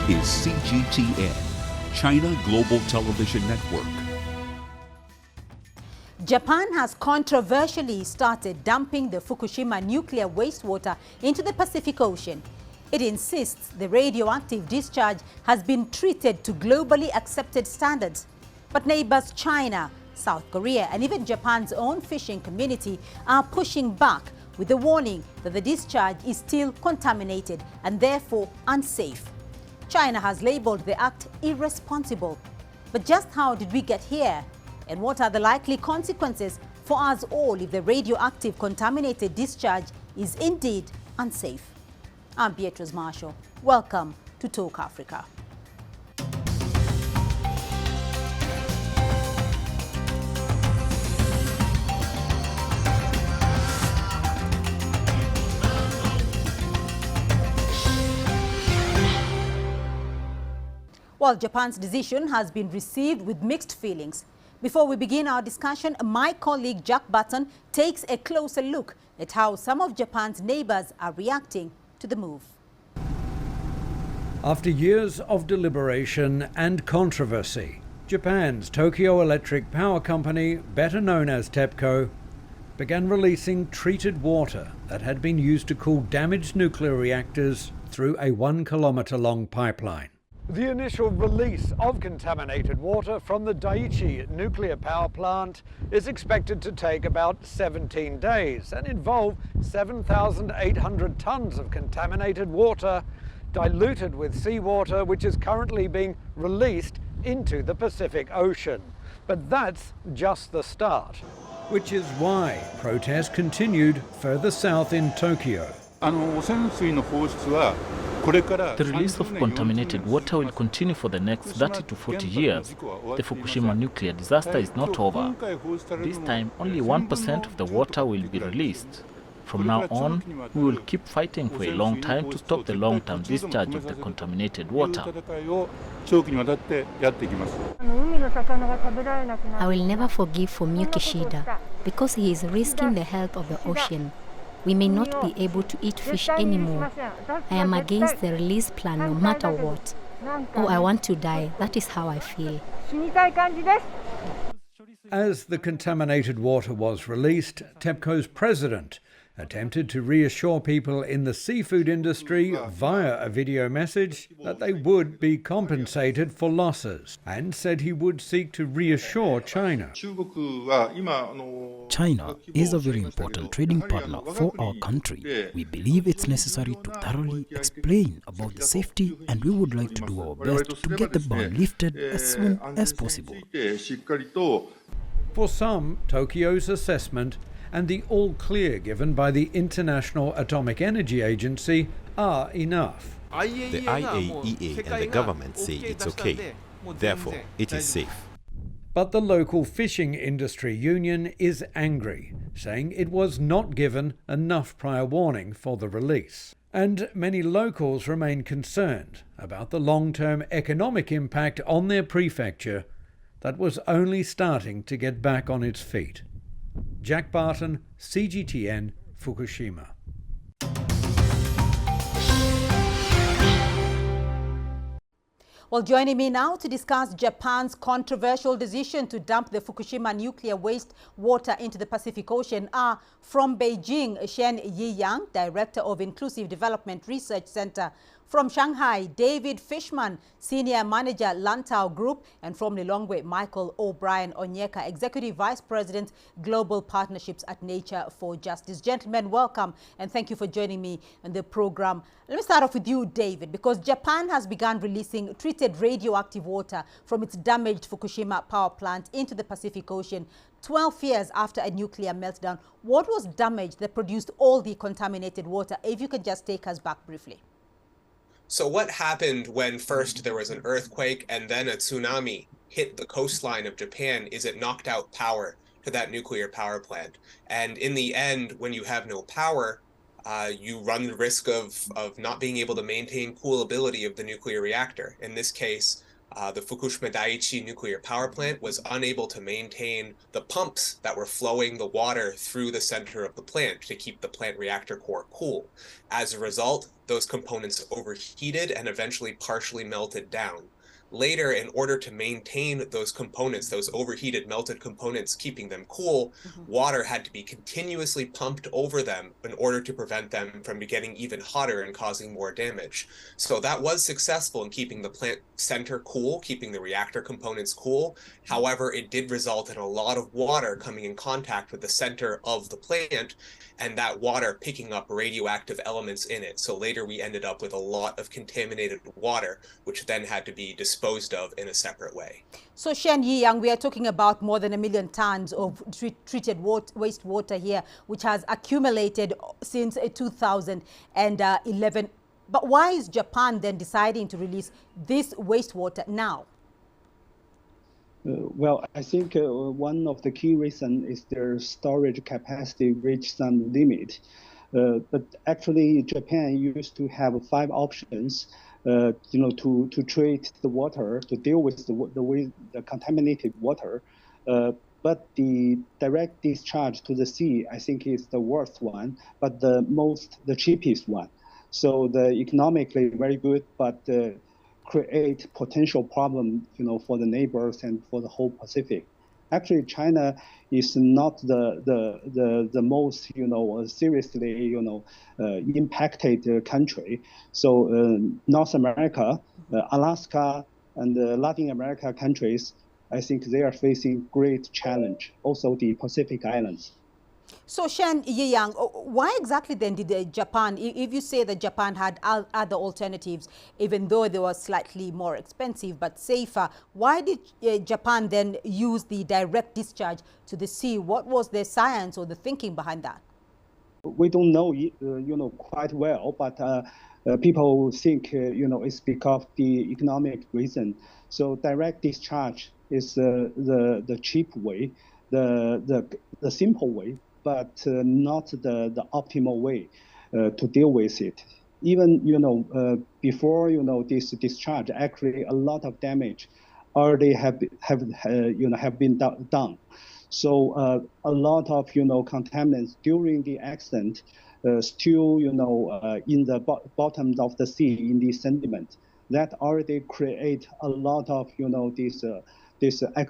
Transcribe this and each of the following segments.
is CGTN, China Global Television Network. Japan has controversially started dumping the Fukushima nuclear wastewater into the Pacific Ocean. It insists the radioactive discharge has been treated to globally accepted standards. But neighbors China, South Korea, and even Japan's own fishing community are pushing back with the warning that the discharge is still contaminated and therefore unsafe. China has labeled the act irresponsible. But just how did we get here? And what are the likely consequences for us all if the radioactive contaminated discharge is indeed unsafe? I'm Beatrice Marshall. Welcome to Talk Africa. Well, Japan's decision has been received with mixed feelings. Before we begin our discussion, my colleague Jack Barton takes a closer look at how some of Japan's neighbors are reacting to the move. After years of deliberation and controversy, Japan's Tokyo Electric Power Company, better known as TEPCO, began releasing treated water that had been used to cool damaged nuclear reactors through a 1-kilometer-long pipeline. The initial release of contaminated water from the Daiichi nuclear power plant is expected to take about 17 days and involve 7,800 tons of contaminated water diluted with seawater, which is currently being released into the Pacific Ocean. But that's just the start. Which is why protests continued further south in Tokyo. The release of contaminated water will continue for the next 30 to 40 years. The Fukushima nuclear disaster is not over. This time, only 1% of the water will be released. From now on, we will keep fighting for a long time to stop the long-term discharge of the contaminated water. I will never forgive Fumio Kishida because he is risking the health of the ocean. We may not be able to eat fish anymore. I am against the release plan no matter what. Oh, I want to die. That is how I feel. As the contaminated water was released, TEPCO's president attempted to reassure people in the seafood industry via a video message that they would be compensated for losses, and said he would seek to reassure China. China is a very important trading partner for our country. We believe it's necessary to thoroughly explain about the safety, and we would like to do our best to get the ban lifted as soon as possible. For some, Tokyo's assessment and the all-clear given by the International Atomic Energy Agency are enough. The IAEA and the government say it's okay. Therefore, it is safe. But the local fishing industry union is angry, saying it was not given enough prior warning for the release. And many locals remain concerned about the long-term economic impact on their prefecture that was only starting to get back on its feet. Jack Barton, CGTN, Fukushima. Well, joining me now to discuss Japan's controversial decision to dump the Fukushima nuclear waste water into the Pacific Ocean are from Beijing, Shen Yiyang, Director of Inclusive Development Research Center. From Shanghai, David Fishman, Senior Manager, Lantau Group, and from Lilongwe, Michael O'Brien Onyeka, Executive Vice President, Global Partnerships at Nature for Justice. Gentlemen, welcome, and thank you for joining me on the program. Let me start off with you, David, because Japan has begun releasing treated radioactive water from its damaged Fukushima power plant into the Pacific Ocean 12 years after a nuclear meltdown. What was damaged that produced all the contaminated water? If you could just take us back briefly. So what happened when first there was an earthquake and then a tsunami hit the coastline of Japan is it knocked out power to that nuclear power plant. And in the end, when you have no power, you run the risk of not being able to maintain coolability of the nuclear reactor. In this case, The Fukushima Daiichi nuclear power plant was unable to maintain the pumps that were flowing the water through the center of the plant to keep the plant reactor core cool. As a result, those components overheated and eventually partially melted down. Later, in order to maintain those components, those overheated melted components, keeping them cool, water had to be continuously pumped over them in order to prevent them from getting even hotter and causing more damage. So that was successful in keeping the plant center cool, keeping the reactor components cool. However, it did result in a lot of water coming in contact with the center of the plant, and that water picking up radioactive elements in it. So later we ended up with a lot of contaminated water, which then had to be disposed of in a separate way. So Shen Yiyang, we are talking about more than 1 million tons of treated wastewater here, which has accumulated since 2011. But why is Japan then deciding to release this wastewater now? Well, I think one of the key reasons is their storage capacity reached some limit. But actually, Japan used to have 5 options, to treat the water, to deal with the contaminated water. But the direct discharge to the sea, I think, is the worst one, but the cheapest one. So the economically very good, but create potential problem, for the neighbors and for the whole Pacific. Actually, China is not the most, seriously, impacted country. So North America, Alaska, and Latin America countries, I think they are facing great challenge. Also, the Pacific Islands. So Shen Yiyang, why exactly then did Japan, if you say that Japan had other alternatives, even though they were slightly more expensive but safer, why did Japan then use the direct discharge to the sea? What was the science or the thinking behind that? We don't know, quite well, but people think, it's because of the economic reason. So direct discharge is the cheap way, the simple way, but not the optimal way to deal with it. Even before this discharge, actually a lot of damage already have been done. So a lot of contaminants during the accident still in the bottom of the sea in the sediment that already create a lot of this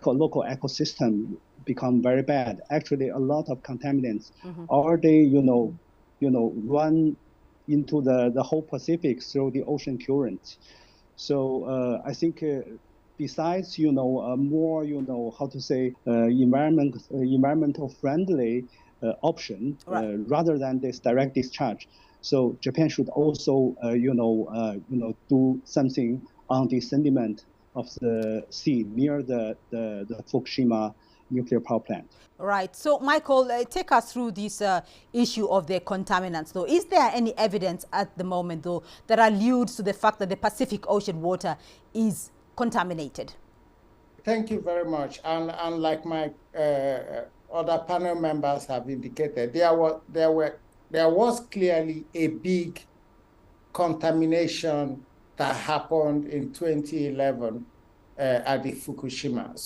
local ecosystem become very bad. Actually, a lot of contaminants already, run into the whole Pacific through the ocean current. So I think besides, more, how to say, environmental friendly option, right, rather than this direct discharge. So Japan should also, do something on the sediment of the sea near the Fukushima nuclear power plant. Right. So, Michael, take us through this issue of the contaminants, though. Is there any evidence at the moment, though, that alludes to the fact that the Pacific Ocean water is contaminated? Thank you very much. And like my other panel members have indicated, there was clearly a big contamination that happened in 2011 at the Fukushima.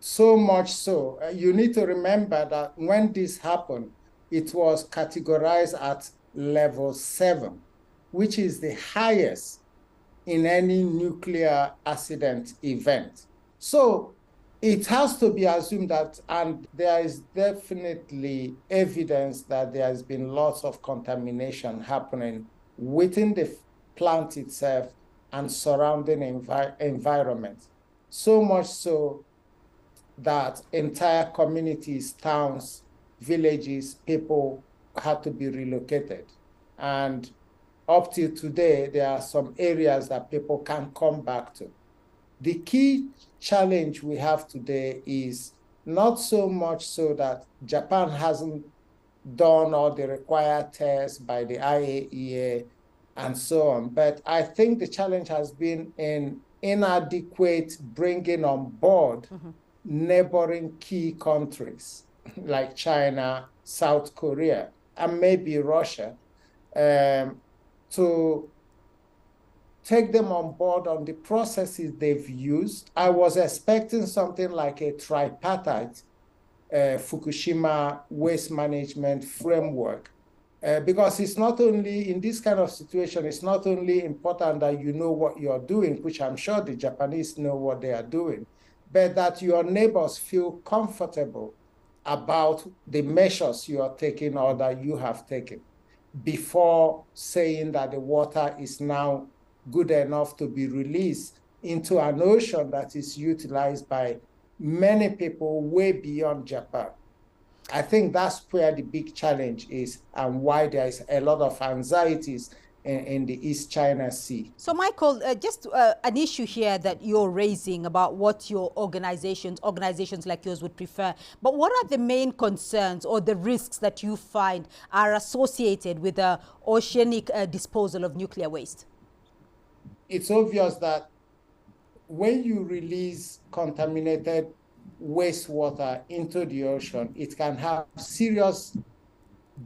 So much so, you need to remember that when this happened, it was categorized at level 7, which is the highest in any nuclear accident event. So it has to be assumed that, and there is definitely evidence that there has been lots of contamination happening within the plant itself and surrounding environment. So much so that entire communities, towns, villages, people had to be relocated. And up till today, there are some areas that people can't come back to. The key challenge we have today is not so much so that Japan hasn't done all the required tests by the IAEA and so on, but I think the challenge has been in inadequate bringing on board neighboring key countries like China, South Korea, and maybe Russia to take them on board on the processes they've used. I was expecting something like a tripartite Fukushima waste management framework. Because it's not only, in this kind of situation, it's not only important that you know what you're doing, which I'm sure the Japanese know what they are doing, but that your neighbors feel comfortable about the measures you are taking or that you have taken before saying that the water is now good enough to be released into an ocean that is utilized by many people way beyond Japan. I think that's where the big challenge is and why there is a lot of anxieties in the East China Sea. So, Michael, just an issue here that you're raising about what your organizations like yours would prefer. But what are the main concerns or the risks that you find are associated with the oceanic disposal of nuclear waste? It's obvious that when you release contaminated wastewater into the ocean, it can have serious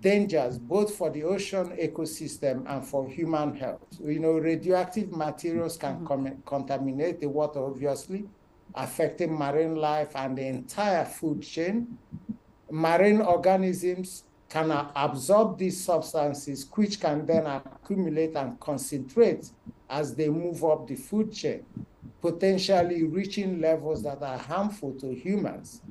dangers both for the ocean ecosystem and for human health. You know, radioactive materials can contaminate the water, obviously, affecting marine life and the entire food chain. Marine organisms can absorb these substances, which can then accumulate and concentrate as they move up the food chain, potentially reaching levels that are harmful to humans,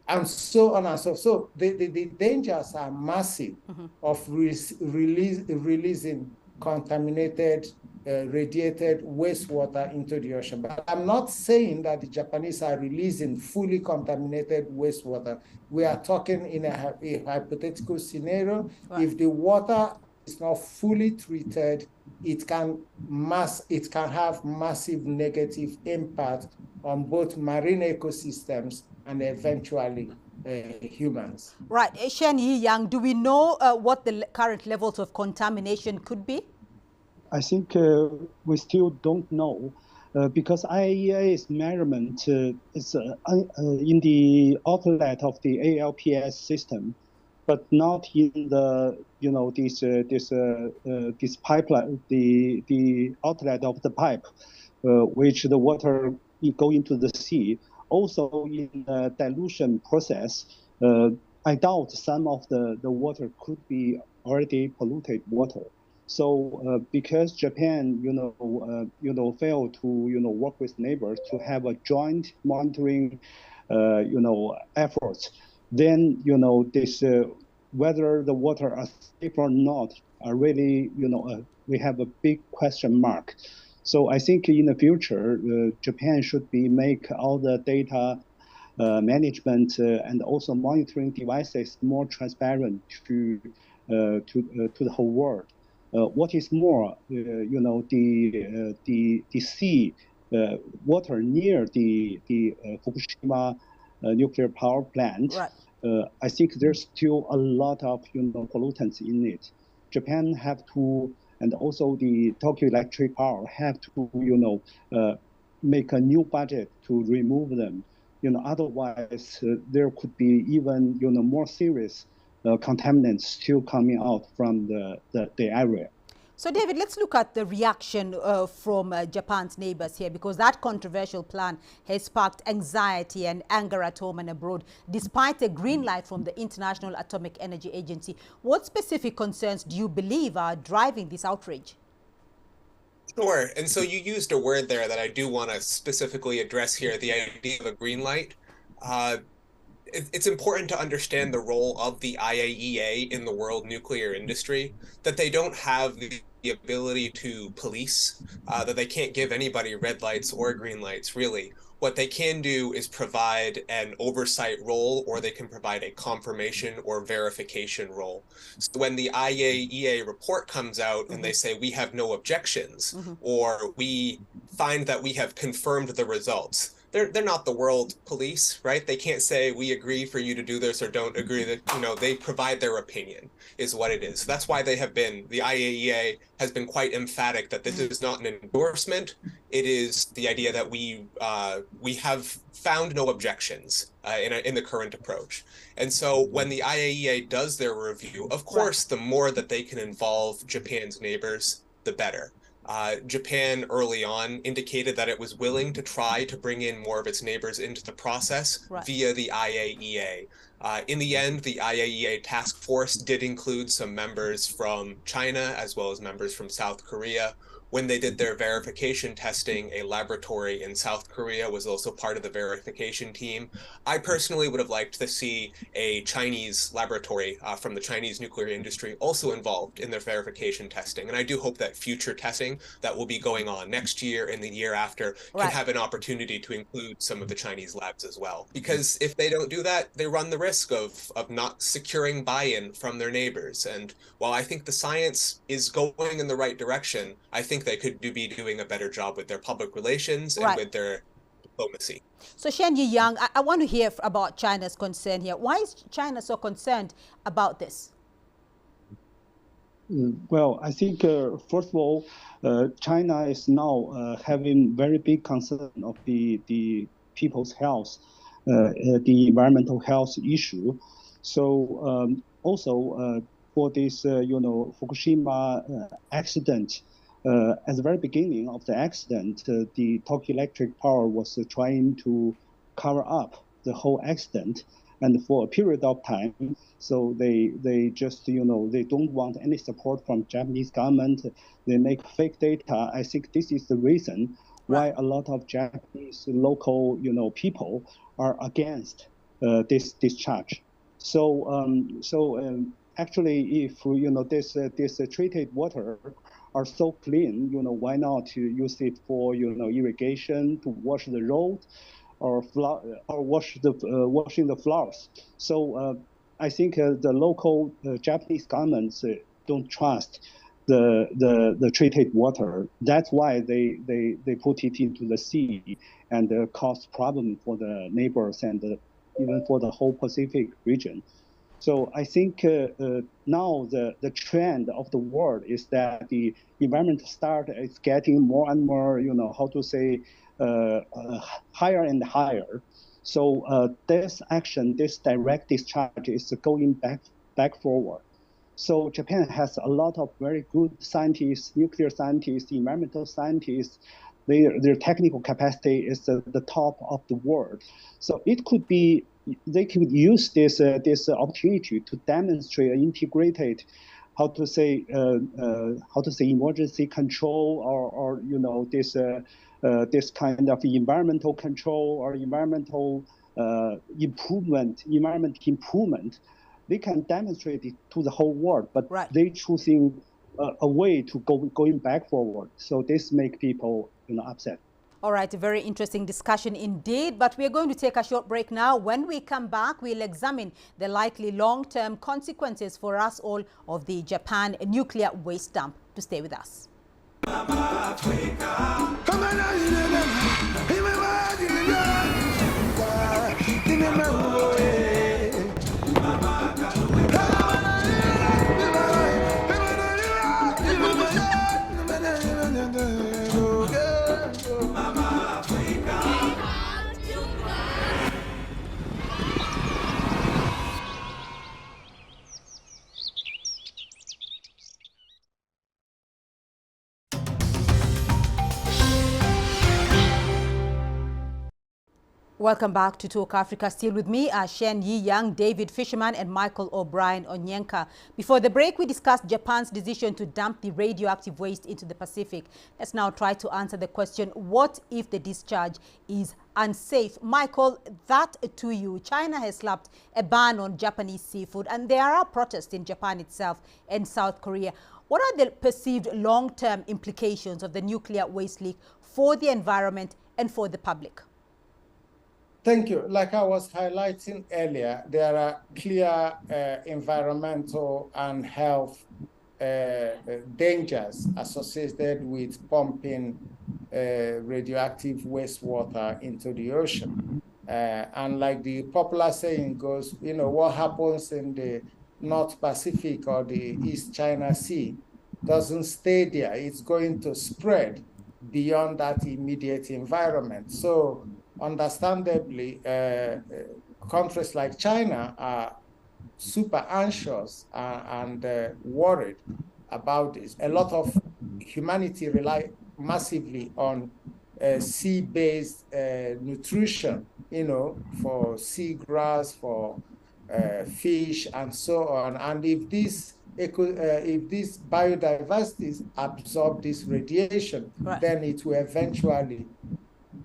and so on and so forth. So the dangers are massive of releasing contaminated, radiated wastewater into the ocean. But I'm not saying that the Japanese are releasing fully contaminated wastewater. We are talking in a hypothetical scenario. Right. If the water is not fully treated, it can have massive negative impact on both marine ecosystems and eventually humans. Right. Shen Yi-Yang, do we know what the current levels of contamination could be? I think we still don't know because IAEA's measurement is in the outlet of the ALPS system, but not in the this pipeline, the outlet of the pipe, which the water go into the sea. Also in the dilution process, I doubt some of the water could be already polluted water. So because Japan, failed to work with neighbors to have a joint monitoring, efforts, then this whether the water are safe or not are really we have a big question mark. So I think in the future, Japan should make all the data management and also monitoring devices more transparent to the whole world. What is more, the sea water near the Fukushima nuclear power plant. Right. I think there's still a lot of pollutants in it. Japan have to, and also the Tokyo Electric Power have to make a new budget to remove them. Otherwise there could be even more serious contaminants still coming out from the area. So, David, let's look at the reaction from Japan's neighbors here, because that controversial plan has sparked anxiety and anger at home and abroad, despite a green light from the International Atomic Energy Agency. What specific concerns do you believe are driving this outrage? Sure. And so you used a word there that I do want to specifically address here, the idea of a green light. It's important to understand the role of the IAEA in the world nuclear industry, that they don't have the ability to police, that they can't give anybody red lights or green lights, really. What they can do is provide an oversight role, or they can provide a confirmation or verification role. So when the IAEA report comes out and they say we have no objections, or we find that we have confirmed the results, they're not the world police, right? They can't say we agree for you to do this or don't agree. That they provide their opinion is what it is. So that's why the IAEA has been quite emphatic that this is not an endorsement. It is the idea that we have found no objections in the current approach. And so when the IAEA does their review, of course, the more that they can involve Japan's neighbors, the better. Japan early on indicated that it was willing to try to bring in more of its neighbors into the process via the IAEA. In the end, the IAEA task force did include some members from China as well as members from South Korea. When they did their verification testing, a laboratory in South Korea was also part of the verification team. I personally would have liked to see a Chinese laboratory from the Chinese nuclear industry also involved in their verification testing. And I do hope that future testing that will be going on next year and the year after can have an opportunity to include some of the Chinese labs as well. Because if they don't do that, they run the risk of not securing buy-in from their neighbors. And while I think the science is going in the right direction, I think they could be doing a better job with their public relations and with their diplomacy. So Shen Yi-yang, I want to hear about China's concern here. Why is China so concerned about this? Well, I think, first of all, China is now having very big concern of the people's health, the environmental health issue. So also for this, Fukushima accident, at the very beginning of the accident, the Tokyo Electric Power was trying to cover up the whole accident, and for a period of time, so they just they don't want any support from Japanese government. They make fake data. I think this is the reason why a lot of Japanese local people are against this discharge. So actually, if this treated water are so clean, why not use it for irrigation, to wash the road, or washing the flowers? So I think the local Japanese governments don't trust the treated water. That's why they put it into the sea and cause problem for the neighbors and even for the whole Pacific region. So I think now the trend of the world is that the environmental standard is getting more and more, higher and higher. So this action, this direct discharge, is going back forward. So Japan has a lot of very good scientists, nuclear scientists, environmental scientists. Their technical capacity is the top of the world. So it could be they could use this opportunity to demonstrate an integrated, emergency control, or this kind of environmental control or environmental environment improvement. They can demonstrate it to the whole world, but they choosing a way to going back forward. So this make people upset. All right, a very interesting discussion indeed, but we're going to take a short break now. When we come back, we'll examine the likely long-term consequences for us all of the Japan nuclear waste dump. To stay with us. Welcome back to Talk Africa. Still with me are Shen Yi-yang, David Fisherman, and Michael O'Brien Onyenka. Before the break, we discussed Japan's decision to dump the radioactive waste into the Pacific. Let's now try to answer the question, what if the discharge is unsafe? Michael, that to you. China has slapped a ban on Japanese seafood, and there are protests in Japan itself and South Korea. What are the perceived long-term implications of the nuclear waste leak for the environment and for the public? Thank you. Like I was highlighting earlier, there are clear environmental and health dangers associated with pumping radioactive wastewater into the ocean. And like the popular saying goes, what happens in the North Pacific or the East China Sea doesn't stay there. It's going to spread beyond that immediate environment. So understandably, countries like China are super anxious and worried about this. A lot of humanity rely massively on sea-based nutrition, for seagrass, for fish, and so on. And if this biodiversity absorb this radiation, then it will eventually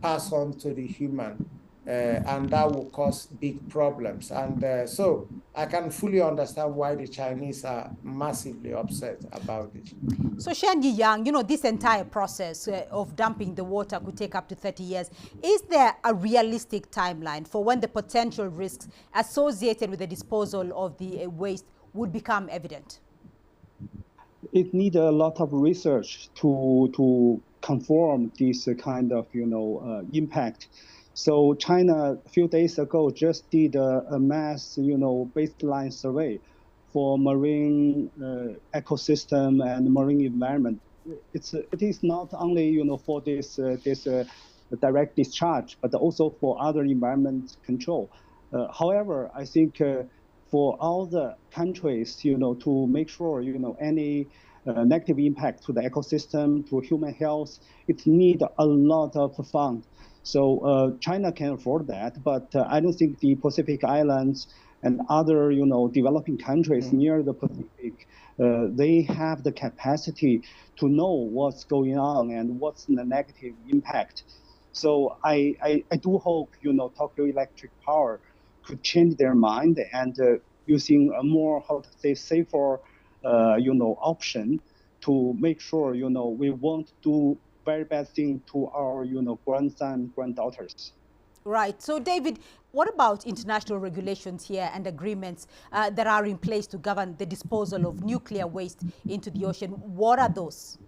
pass on to the human, and that will cause big problems. And so I can fully understand why the Chinese are massively upset about it. So Shen Yiyang, this entire process of dumping the water could take up to 30 years. Is there a realistic timeline for when the potential risks associated with the disposal of the waste would become evident? It needs a lot of research to confirm this kind of, impact. So China a few days ago just did a mass, baseline survey for marine ecosystem and marine environment. It is not only, for this direct discharge, but also for other environment control. However, I think for all the countries, to make sure, any negative impact to the ecosystem, to human health, it needs a lot of funds. So China can afford that, but I don't think the Pacific Islands and other, developing countries near the Pacific, they have the capacity to know what's going on and what's the negative impact. So I do hope, Tokyo Electric Power could change their mind and using a more, safer, option to make sure, we won't do very bad thing to our, grandson, granddaughters. Right. So, David, what about international regulations here and agreements that are in place to govern the disposal of nuclear waste into the ocean? What are those?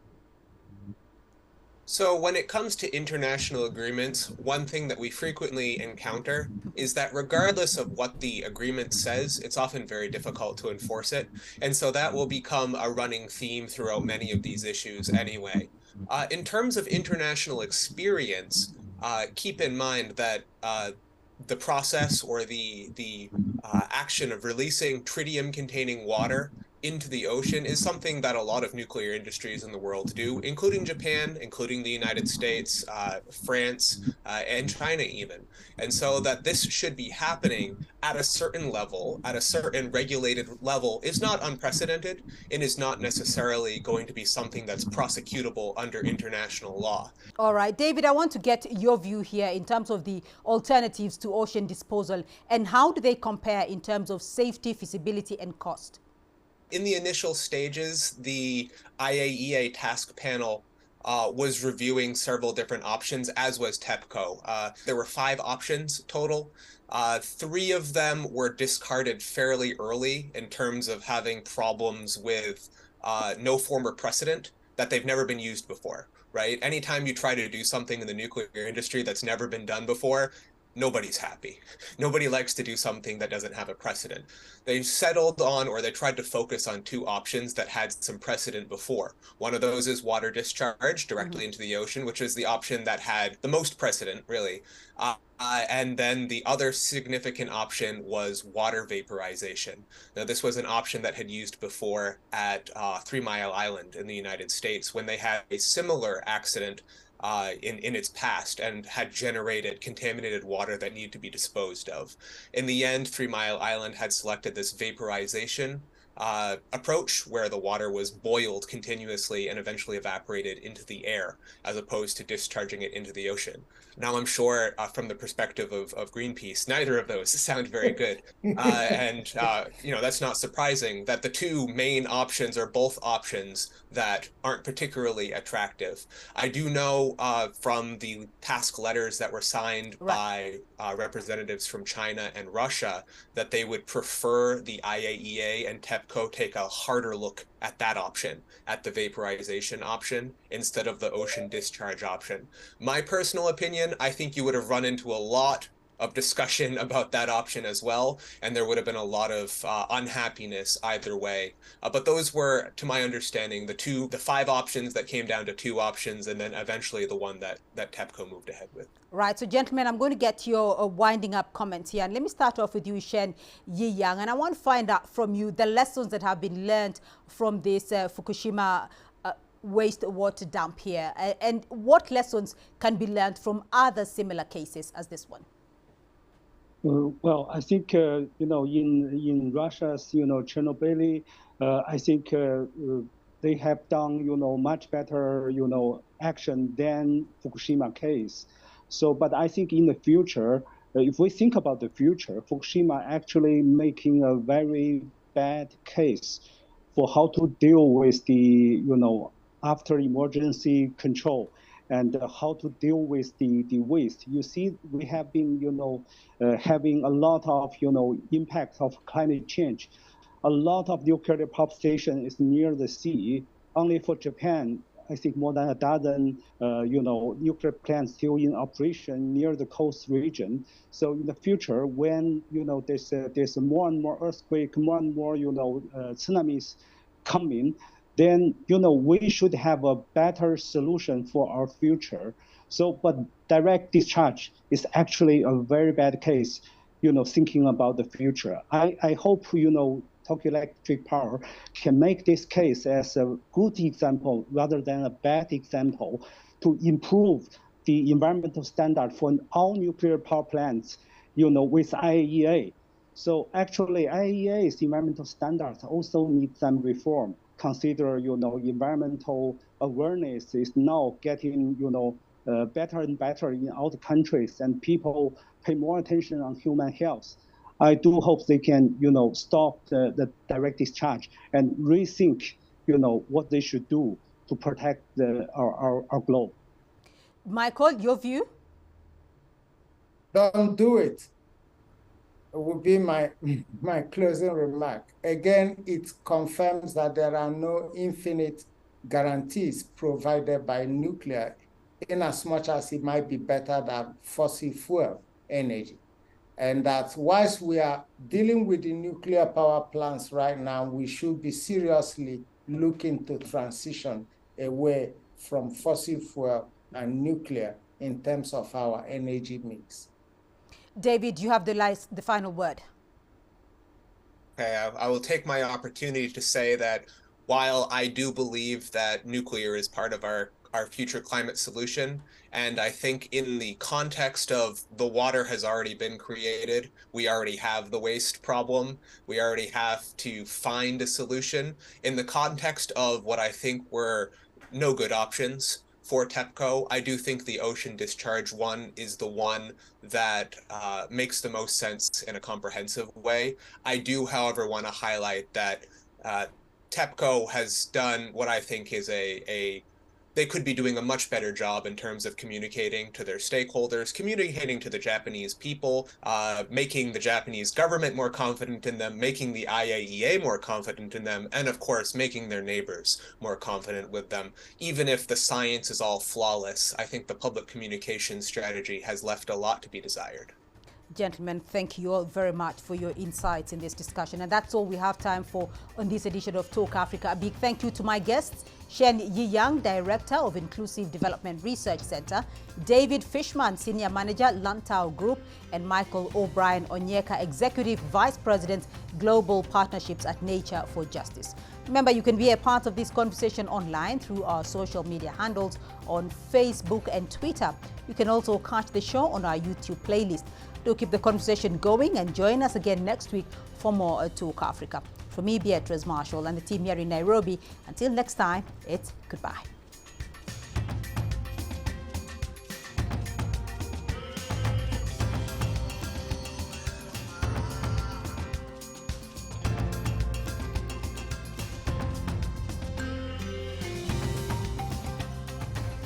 So when it comes to international agreements, one thing that we frequently encounter is that regardless of what the agreement says, it's often very difficult to enforce it. And so that will become a running theme throughout many of these issues anyway. In terms of international experience, keep in mind that the process or the action of releasing tritium-containing water into the ocean is something that a lot of nuclear industries in the world do, including Japan, including the United States, France, and China even. And so that this should be happening at a certain level, at a certain regulated level, is not unprecedented and is not necessarily going to be something that's prosecutable under international law. All right, David, I want to get your view here in terms of the alternatives to ocean disposal and how do they compare in terms of safety, feasibility, and cost? In the initial stages, the IAEA task panel was reviewing several different options, as was TEPCO. There were 5 options total. 3 of them were discarded fairly early in terms of having problems with no former precedent, that they've never been used before, right? Anytime you try to do something in the nuclear industry that's never been done before, nobody's happy. Nobody likes to do something that doesn't have a precedent. They settled on, or they tried to focus on 2 options that had some precedent before. One of those is water discharge directly into the ocean, which is the option that had the most precedent, really. And then the other significant option was water vaporization. Now, this was an option that had used before at 3 Mile Island in the United States when they had a similar accident in its past and had generated contaminated water that needed to be disposed of. In the end, 3 Mile Island had selected this vaporization approach where the water was boiled continuously and eventually evaporated into the air as opposed to discharging it into the ocean. Now, I'm sure from the perspective of Greenpeace, neither of those sound very good. And that's not surprising that the 2 main options are both options that aren't particularly attractive. I do know from the task letters that were signed by representatives from China and Russia that they would prefer the IAEA and TEPCO take a harder look at that option, at the vaporization option, instead of the ocean discharge option. My personal opinion, I think you would have run into a lot of discussion about that option as well, and there would have been a lot of unhappiness either way. But those were, to my understanding, the 5 options that came down to 2 options, and then eventually the one that TEPCO moved ahead with. Right. So, gentlemen, I'm going to get your winding up comments here. And let me start off with you, Shen Yiyang. And I want to find out from you the lessons that have been learned from this Fukushima wastewater dump here? And what lessons can be learned from other similar cases as this one? Well, I think, in Russia's, Chernobyl, I think they have done, much better, action than Fukushima case. So, but I think in the future, if we think about the future, Fukushima actually making a very bad case for how to deal with the, after emergency control and how to deal with the waste. You see, we have been, having a lot of, impact of climate change. A lot of nuclear power station is near the sea. Only for Japan, I think more than a dozen, nuclear plants still in operation near the coast region. So in the future, when there's more and more earthquake, more and more tsunamis coming, then we should have a better solution for our future. So, but direct discharge is actually a very bad case. Thinking about the future, I hope Tokyo Electric Power can make this case as a good example rather than a bad example to improve the environmental standard for all nuclear power plants, with IAEA. So actually, IAEA's environmental standards also need some reform. Consider, environmental awareness is now getting, better and better in all the countries, and people pay more attention on human health. I do hope they can, stop the direct discharge and rethink, what they should do to protect our globe. Michael, your view? Don't do it. It would be my closing remark. Again, it confirms that there are no infinite guarantees provided by nuclear, in as much as it might be better than fossil fuel energy. And that whilst we are dealing with the nuclear power plants right now, we should be seriously looking to transition away from fossil fuel and nuclear in terms of our energy mix. David, you have the final word. Okay, I will take my opportunity to say that while I do believe that nuclear is part of our future climate solution, and I think in the context of the water has already been created, we already have the waste problem, we already have to find a solution. In the context of what I think were no good options for TEPCO, I do think the ocean discharge one is the one that makes the most sense in a comprehensive way. I do, however, want to highlight that TEPCO has done what I think is they could be doing a much better job in terms of communicating to their stakeholders, communicating to the Japanese people, making the Japanese government more confident in them, making the IAEA more confident in them, and of course, making their neighbors more confident with them. Even if the science is all flawless, I think the public communication strategy has left a lot to be desired. Gentlemen, thank you all very much for your insights in this discussion. And that's all we have time for on this edition of Talk Africa. A big thank you to my guests, Shen Yi-Yang, Director of Inclusive Development Research Center, David Fishman, Senior Manager, Lantau Group, and Michael O'Brien Onyeka, Executive Vice President, Global Partnerships at Nature for Justice. Remember, you can be a part of this conversation online through our social media handles on Facebook and Twitter. You can also catch the show on our YouTube playlist. Do keep the conversation going and join us again next week for more Talk Africa. For me, Beatrice Marshall, and the team here in Nairobi, until next time, it's goodbye.